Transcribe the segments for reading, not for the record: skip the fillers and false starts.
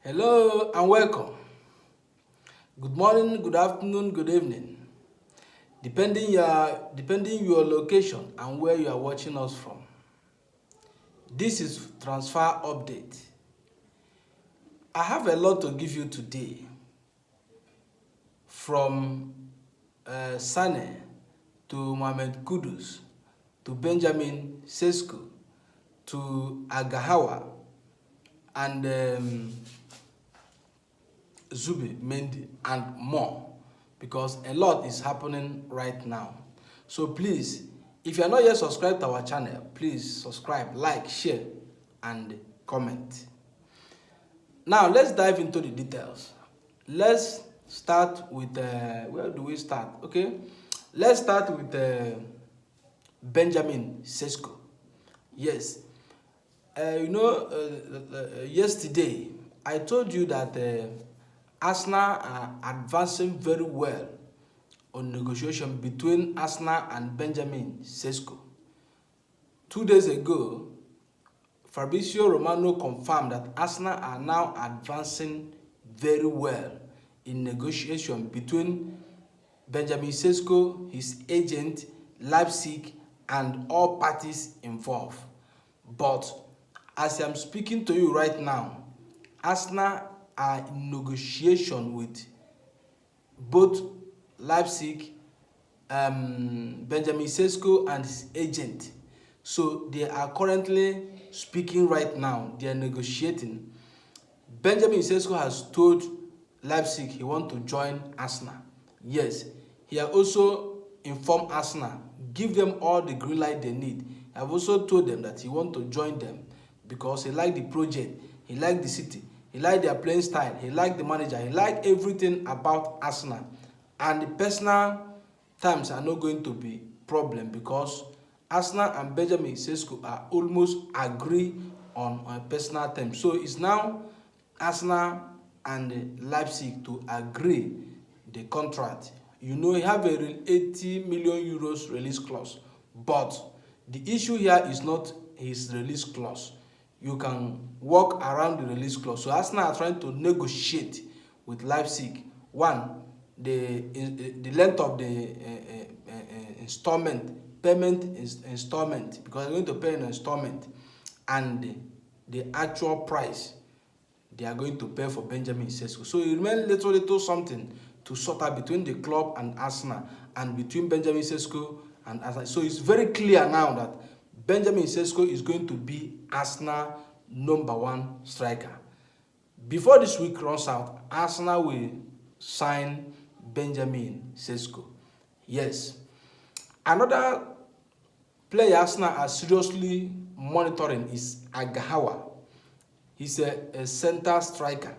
Hello and welcome. Good morning, good afternoon, good evening. Depending your location and where you are watching us from. This is transfer update. I have a lot to give you today from Sane to Mohamed Kudus to Benjamin Sesko to Agahawa and Zubi Mendy and more, because a lot is happening right now. So please, if you are not yet subscribed to our channel, please subscribe, like, share and comment. Now let's dive into the details. Let's start with where do we start? Okay, let's start with Benjamin Sesko. Yes, yesterday I told you that Arsenal are advancing very well on negotiation between Arsenal and Benjamin Sesko. 2 days ago, Fabrizio Romano confirmed that Arsenal are now advancing very well in negotiation between Benjamin Sesko, his agent, Leipzig, and all parties involved. But as I'm speaking to you right now, Arsenal are in negotiation with both Leipzig, Benjamin Sesko, and his agent. So they are currently speaking right now. They are negotiating. Benjamin Sesko has told Leipzig he wants to join Arsenal. Yes, he has also informed Arsenal, give them all the green light they need. I have also told them that he wants to join them because he liked the project, he liked the city, he liked their playing style, he liked the manager, he liked everything about Arsenal. And the personal terms are not going to be problem because Arsenal and Benjamin Sesko are almost agree on personal terms. So it's now Arsenal and Leipzig to agree the contract. You know, he have a 80 million euros release clause, but the issue here is not his release clause. You can work around the release clause. So Arsenal are trying to negotiate with Leipzig. One, the length of the installment, because they're going to pay an installment, and the actual price they are going to pay for Benjamin Sesko. So it remains little something to sort out between the club and Arsenal, and between Benjamin Sesko and Arsenal. So it's very clear now that Benjamin Sesko is going to be Arsenal #1 striker. Before this week runs out, Arsenal will sign Benjamin Sesko. Yes. Another player Arsenal are seriously monitoring is Agahawa. He's a center striker,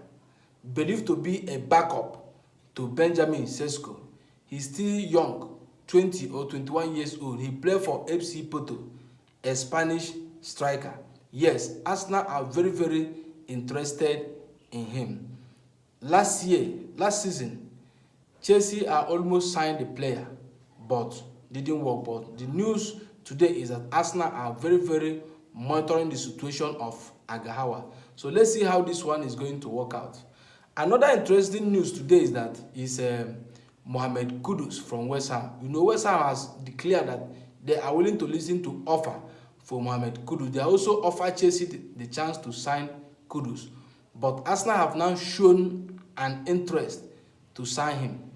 believed to be a backup to Benjamin Sesko. He's still young, 20 or 21 years old. He played for FC Porto, a Spanish striker. Yes, Arsenal are very interested in him. Last season, Chelsea are almost signed the player, but didn't work. But the news today is that Arsenal are very monitoring the situation of Agahawa. So let's see how this one is going to work out. Another interesting news today is that Mohamed Kudus from West Ham. You know, West Ham has declared that they are willing to listen to offer for Mohamed Kudus. They also offered Chelsea the chance to sign Kudus. But Arsenal have now shown an interest to sign him.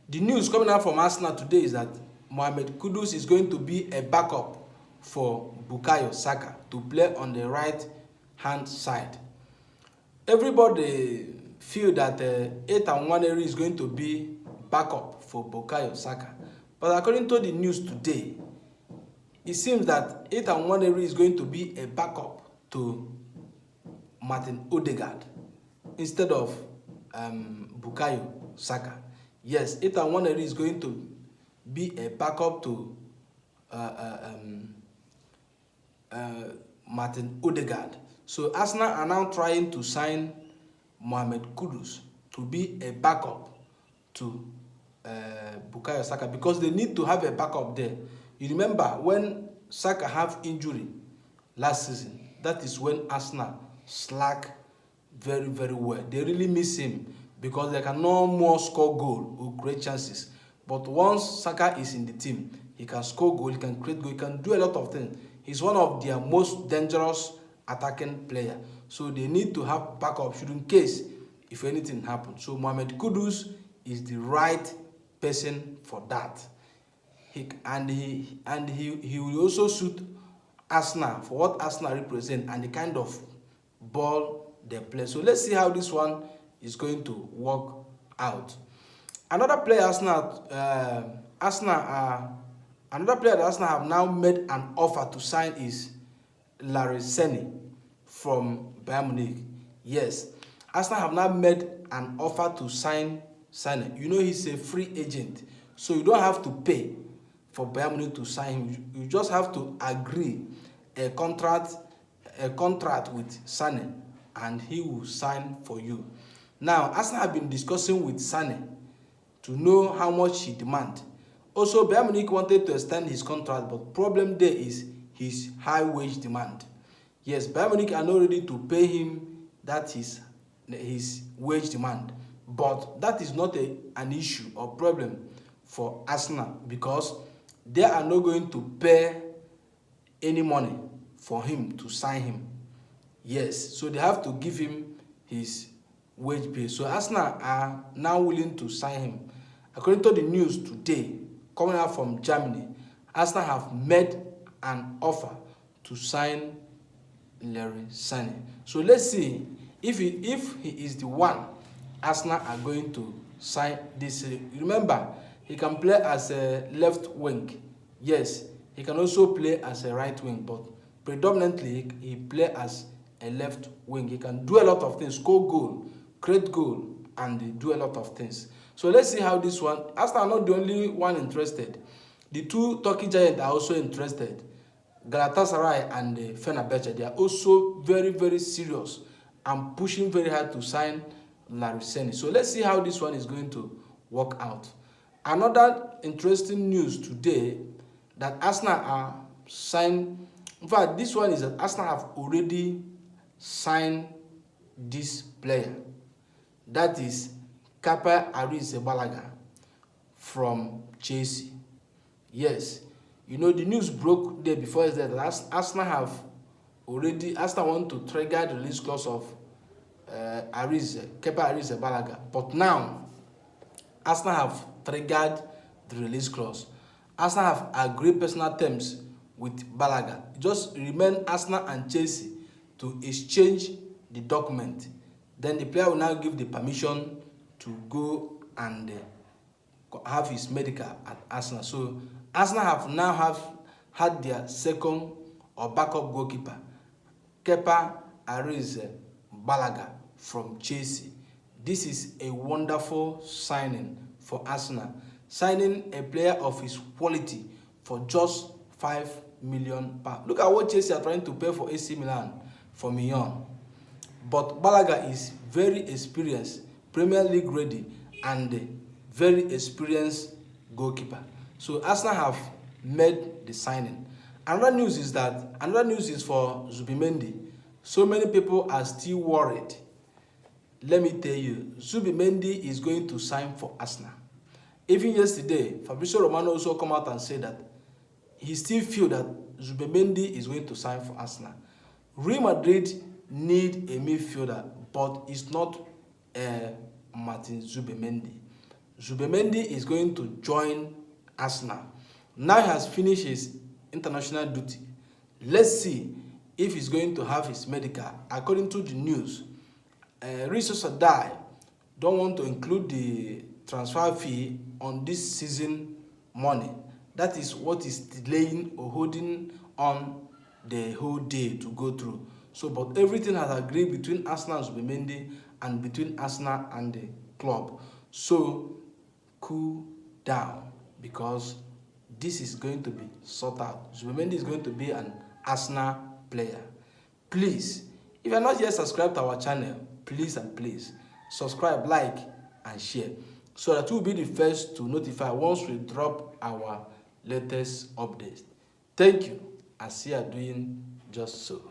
The news coming out from Arsenal today is that Mohamed Kudus is going to be a backup for Bukayo Saka to play on the right hand side. Everybody feel that Ethan Nwaneri is going to be backup for Bukayo Saka. But according to the news today, it seems that Ethan Nwaneri is going to be a backup to Martin Odegaard instead of Bukayo Saka. Yes, Ethan Nwaneri is going to be a backup to Martin Odegaard. So Arsenal are now trying to sign Mohamed Kudus to be a backup to Bukayo Saka because they need to have a backup there. You remember when Saka have injury last season, that is when Arsenal slack very, very well. They really miss him because they can no more score goal or create chances. But once Saka is in the team, he can score goal, he can create goal, he can do a lot of things. He's one of their most dangerous attacking player. So they need to have backup should in case if anything happens. So Mohamed Kudus is the right person for that. He will also suit Arsenal for what Arsenal represent and the kind of ball they play. So let's see how this one is going to work out. Another player another player that Arsenal have now made an offer to sign is Larry Sene from Bayern Munich. Yes, Arsenal have now made an offer to sign Sene. You know he's a free agent, so you don't have to pay for Bayern Munich to sign him. You just have to agree a contract with Sane, and he will sign for you. Now, Arsenal have been discussing with Sane to know how much he demands. Also, Bayern Munich wanted to extend his contract, but problem there is his high wage demand. Yes, Bayern Munich are not ready to pay him his wage demand, but that is not an issue or problem for Arsenal because they are not going to pay any money for him to sign him. Yes, so they have to give him his wage pay. So Arsenal are now willing to sign him. According to the news today, coming out from Germany, Arsenal have made an offer to sign Larry Sane. So let's see if he is the one Arsenal are going to sign this. Remember, he can play as a left wing. Yes, he can also play as a right wing, but predominantly he play as a left wing. He can do a lot of things, score goal, create goal, and do a lot of things. So let's see how this one. Arsenal are not the only one interested. The two Turkey giants are also interested. Galatasaray and Fenerbahce, they are also very, very serious and pushing very hard to sign Larry Sane. So let's see how this one is going to work out. Another interesting news today that Arsenal are signed. In fact, this one is that Arsenal have already signed this player. That is Kepa Arrizabalaga from Chelsea. Yes, you know the news broke there before is that Arsenal want to trigger the release clause of Kepa Arrizabalaga, but now Arsenal have triggered the release clause. Arsenal have agreed personal terms with Balaga. Just remain Arsenal and Chelsea to exchange the document. Then the player will now give the permission to go and have his medical at Arsenal. So Arsenal have had their second or backup goalkeeper, Kepa Arrizabalaga from Chelsea. This is a wonderful signing for Arsenal, signing a player of his quality for just £5 million. Look at what Chelsea are trying to pay for AC Milan for Mignon. But Balaga is very experienced, Premier League ready, and very experienced goalkeeper. So Arsenal have made the signing. Another news is for Zubimendi. So many people are still worried. Let me tell you, Zubimendi is going to sign for Arsenal. Even yesterday, Fabrizio Romano also come out and said that he still feel that Zubimendi is going to sign for Arsenal. Real Madrid need a midfielder, but it's not Martin Zubimendi. Zubimendi is going to join Arsenal. Now he has finished his international duty. Let's see if he's going to have his medical. According to the news, Rizzo Sadai don't want to include the transfer fee on this season money. That is what is delaying or holding on the whole day to go through. So, but everything has agreed between Arsenal and Zubimendi and between Arsenal and the club. So, cool down because this is going to be sorted out. Zubimendi is going to be an Arsenal player. Please, if you are not yet subscribed to our channel, please and please subscribe, like, and share so that you will be the first to notify once we drop our latest updates. Thank you, and see you doing just so.